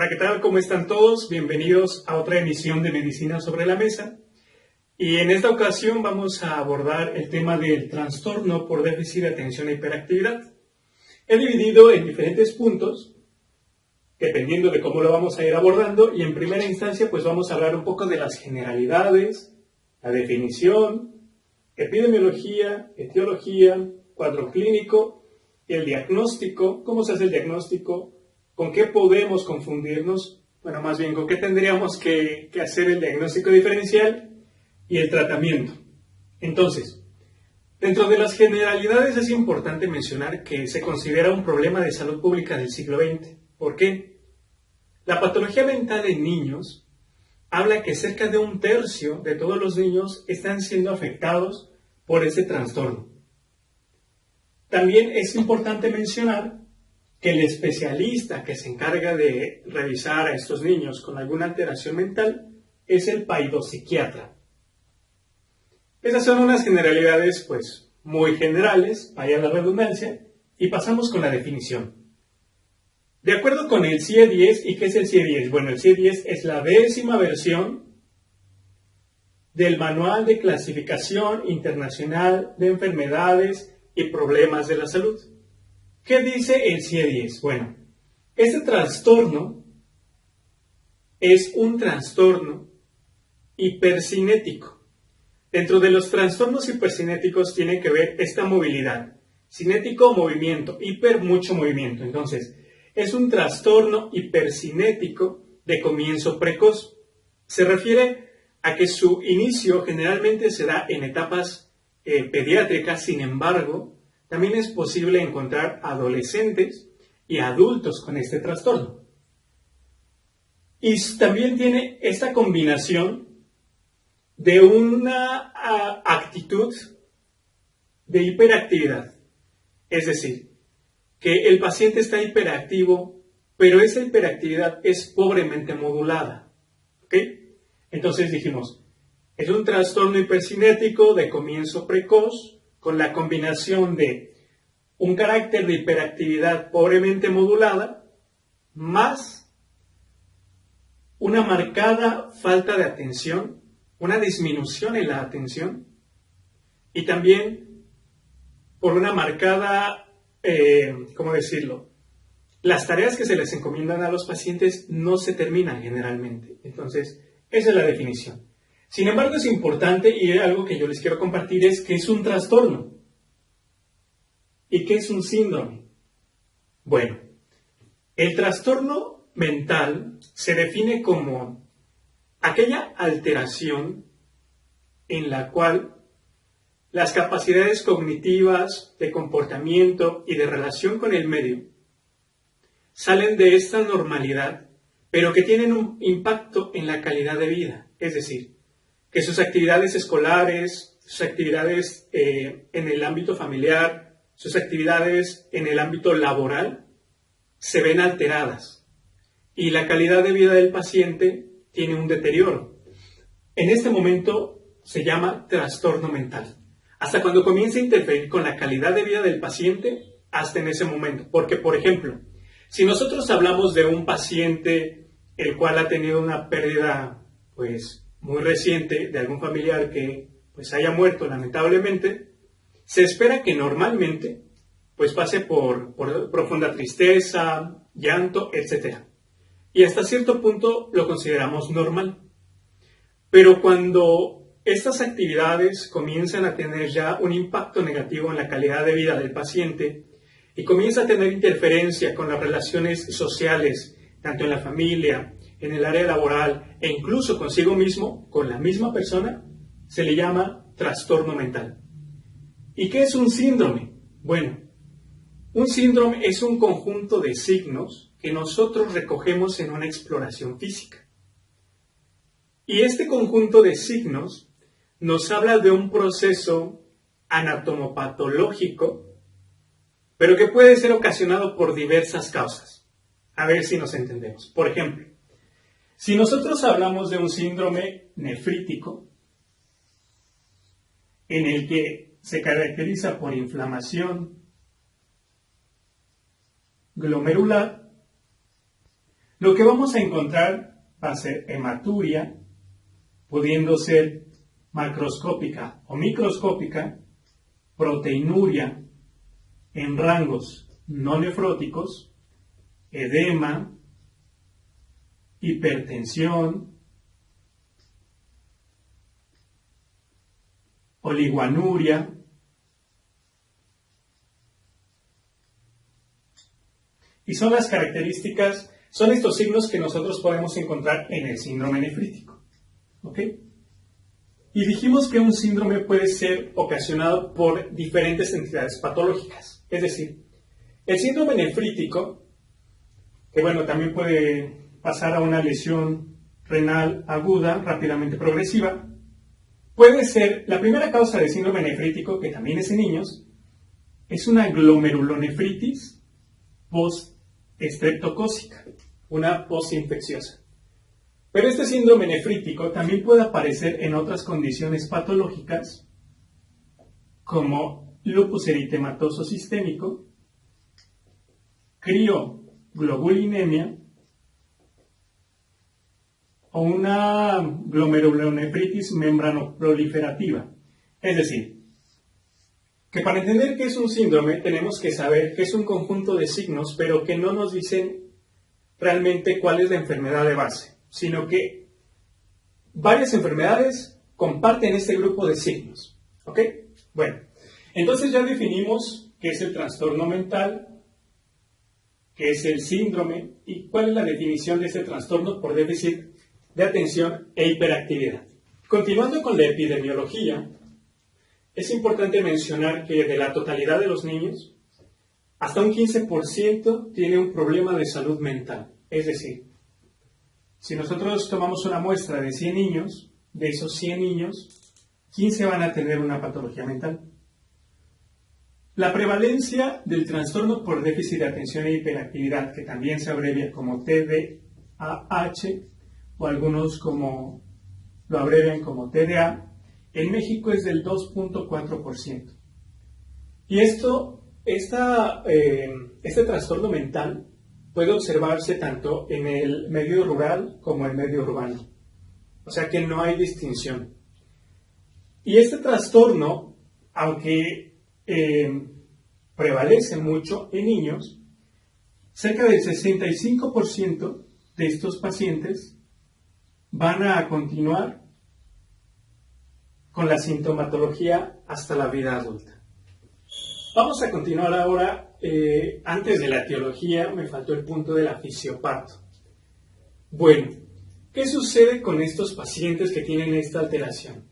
Hola, ¿qué tal? ¿Cómo están todos? Bienvenidos a otra emisión de Medicina sobre la Mesa. Y en esta ocasión vamos a abordar el tema del trastorno por déficit de atención e hiperactividad. He dividido en diferentes puntos, dependiendo de cómo lo vamos a ir abordando, y en primera instancia pues vamos a hablar un poco de las generalidades, la definición, epidemiología, etiología, cuadro clínico, el diagnóstico, cómo se hace el diagnóstico, con qué podemos confundirnos, bueno, más bien con qué tendríamos que hacer el diagnóstico diferencial y el tratamiento. Entonces, dentro de las generalidades es importante mencionar que se considera un problema de salud pública del siglo XX. ¿Por qué? La patología mental en niños habla que cerca de 1/3 de todos los niños están siendo afectados por ese trastorno. También es importante mencionar que el especialista que se encarga de revisar a estos niños con alguna alteración mental es el paidopsiquiatra. Esas son unas generalidades pues muy generales, vaya la redundancia, y pasamos con la definición. De acuerdo con el CIE-10, ¿y qué es el CIE-10? Bueno, el CIE-10 es la 10ª versión del Manual de Clasificación Internacional de Enfermedades y Problemas de la Salud. ¿Qué dice el CIE-10? Bueno, este trastorno es un trastorno hipercinético. Dentro de los trastornos hipercinéticos tiene que ver esta movilidad. Cinético, movimiento, hiper, mucho movimiento. Entonces, es un trastorno hipercinético de comienzo precoz. Se refiere a que su inicio generalmente se da en etapas pediátricas, sin embargo, también es posible encontrar adolescentes y adultos con este trastorno. Y también tiene esta combinación de una actitud de hiperactividad. Es decir, que el paciente está hiperactivo, pero esa hiperactividad es pobremente modulada. ¿Ok? Entonces dijimos, es un trastorno hipercinético de comienzo precoz, con la combinación de un carácter de hiperactividad pobremente modulada, más una marcada falta de atención, una disminución en la atención, y también por una marcada, ¿cómo decirlo? Las tareas que se les encomiendan a los pacientes no se terminan generalmente. Entonces, esa es la definición. Sin embargo, es importante, y algo que yo les quiero compartir, es que es un trastorno. ¿Y qué es un síndrome? Bueno, el trastorno mental se define como aquella alteración en la cual las capacidades cognitivas, de comportamiento y de relación con el medio salen de esta normalidad, pero que tienen un impacto en la calidad de vida. Es decir, que sus actividades escolares, sus actividades en el ámbito familiar, sus actividades en el ámbito laboral se ven alteradas y la calidad de vida del paciente tiene un deterioro. En este momento se llama trastorno mental. Hasta cuando comienza a interferir con la calidad de vida del paciente, hasta en ese momento. Porque, por ejemplo, si nosotros hablamos de un paciente el cual ha tenido una pérdida pues muy reciente de algún familiar que pues haya muerto lamentablemente, se espera que normalmente pues pase por profunda tristeza, llanto, etc. Y hasta cierto punto lo consideramos normal. Pero cuando estas actividades comienzan a tener ya un impacto negativo en la calidad de vida del paciente y comienza a tener interferencia con las relaciones sociales, tanto en la familia, en el área laboral e incluso consigo mismo, con la misma persona, se le llama trastorno mental. ¿Y qué es un síndrome? Bueno, un síndrome es un conjunto de signos que nosotros recogemos en una exploración física. Y este conjunto de signos nos habla de un proceso anatomopatológico, pero que puede ser ocasionado por diversas causas. A ver si nos entendemos. Por ejemplo, si nosotros hablamos de un síndrome nefrítico, en el que se caracteriza por inflamación glomerular, Lo que vamos a encontrar va a ser hematuria, pudiendo ser macroscópica o microscópica, proteinuria en rangos no nefróticos, edema, hipertensión, oliguanuria, y son las características, son estos signos que nosotros podemos encontrar en el síndrome nefrítico. ¿Ok? Y dijimos que un síndrome puede ser ocasionado por diferentes entidades patológicas. Es decir, el síndrome nefrítico, que bueno, también puede pasar a una lesión renal aguda, rápidamente progresiva, puede ser, la primera causa de síndrome nefrítico, que también es en niños, es una glomerulonefritis post-estreptocócica, una postinfecciosa. Pero este síndrome nefrítico también puede aparecer en otras condiciones patológicas, como lupus eritematoso sistémico, crioglobulinemia o una glomerulonefritis membranoproliferativa. Es decir, que para entender qué es un síndrome tenemos que saber que es un conjunto de signos, pero que no nos dicen realmente cuál es la enfermedad de base, sino que varias enfermedades comparten este grupo de signos. ¿Ok? Bueno, entonces ya definimos qué es el trastorno mental, qué es el síndrome y cuál es la definición de este trastorno por déficit de atención e hiperactividad. Continuando con la epidemiología, es importante mencionar que de la totalidad de los niños, hasta un 15% tiene un problema de salud mental. Es decir, si nosotros tomamos una muestra de 100 niños, de esos 100 niños, 15 van a tener una patología mental. La prevalencia del trastorno por déficit de atención e hiperactividad, que también se abrevia como TDAH, o algunos lo abrevian como TDA, en México es del 2.4%. Y este trastorno mental puede observarse tanto en el medio rural como en el medio urbano. O sea que no hay distinción. Y este trastorno, aunque prevalece mucho en niños, cerca del 65% de estos pacientes van a continuar con la sintomatología hasta la vida adulta. Vamos a continuar ahora, antes de la etiología, me faltó el punto de la fisiopato. Bueno, ¿qué sucede con estos pacientes que tienen esta alteración?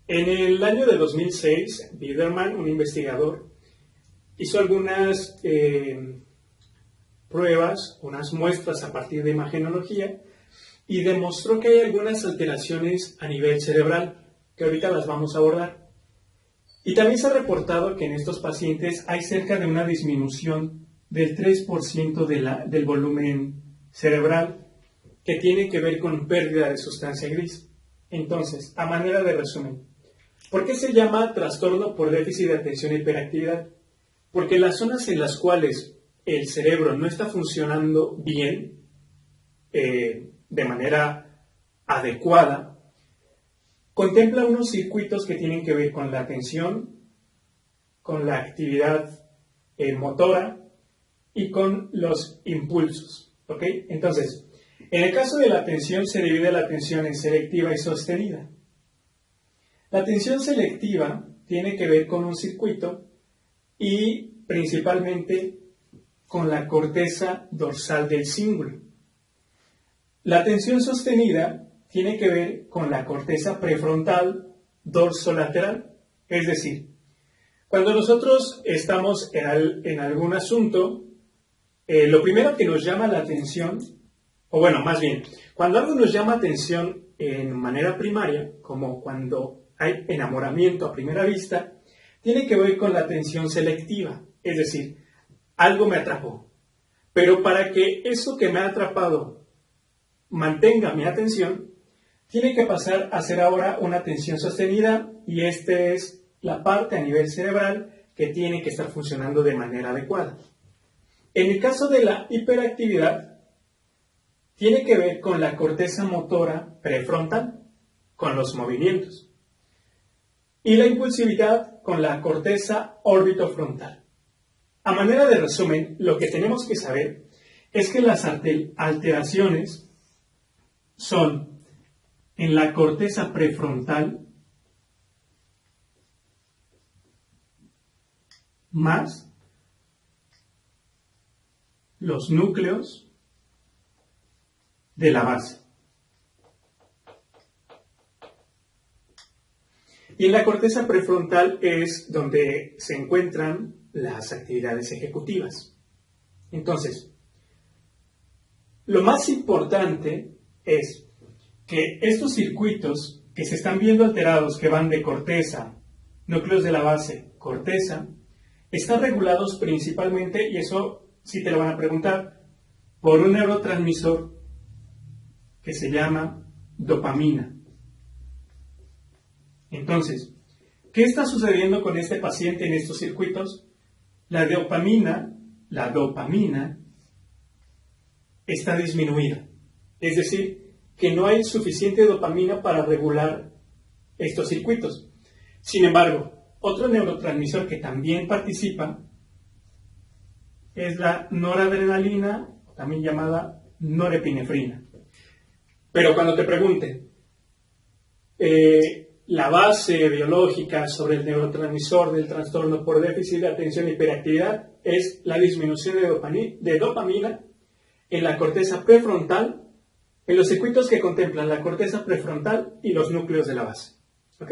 En el año de 2006, Biederman, un investigador, hizo algunas pruebas, unas muestras a partir de imagenología, y demostró que hay algunas alteraciones a nivel cerebral, que ahorita las vamos a abordar. Y también se ha reportado que en estos pacientes hay cerca de una disminución del 3% del volumen cerebral, que tiene que ver con pérdida de sustancia gris. Entonces, a manera de resumen, ¿por qué se llama trastorno por déficit de atención e hiperactividad? Porque las zonas en las cuales el cerebro no está funcionando bien, de manera adecuada, contempla unos circuitos que tienen que ver con la atención, con la actividad motora y con los impulsos. ¿Ok? Entonces, en el caso de la atención se divide la atención en selectiva y sostenida. La atención selectiva tiene que ver con un circuito y principalmente con la corteza dorsal del cíngulo. La atención sostenida tiene que ver con la corteza prefrontal dorsolateral, es decir, cuando nosotros estamos en algún asunto, lo primero que nos llama la atención, o bueno, más bien, cuando algo nos llama atención en manera primaria, como cuando hay enamoramiento a primera vista, tiene que ver con la atención selectiva, es decir, algo me atrapó. Pero para que eso que me ha atrapado mantenga mi atención, tiene que pasar a ser ahora una atención sostenida, y esta es la parte a nivel cerebral que tiene que estar funcionando de manera adecuada. En el caso de la hiperactividad, tiene que ver con la corteza motora prefrontal, con los movimientos. Y la impulsividad con la corteza orbitofrontal. A manera de resumen, lo que tenemos que saber es que las alteraciones son en la corteza prefrontal más los núcleos de la base. Y en la corteza prefrontal es donde se encuentran las actividades ejecutivas. Entonces, lo más importante es que estos circuitos que se están viendo alterados, que van de corteza, núcleos de la base, corteza, están regulados principalmente, y eso sí te lo van a preguntar, por un neurotransmisor que se llama dopamina. Entonces, ¿qué está sucediendo con este paciente en estos circuitos? La dopamina está disminuida. Es decir, que no hay suficiente dopamina para regular estos circuitos. Sin embargo, otro neurotransmisor que también participa es la noradrenalina, también llamada norepinefrina. Pero cuando te pregunten, la base biológica sobre el neurotransmisor del trastorno por déficit de atención e hiperactividad es la disminución de dopamina en la corteza prefrontal, en los circuitos que contemplan la corteza prefrontal y los núcleos de la base. ¿Ok?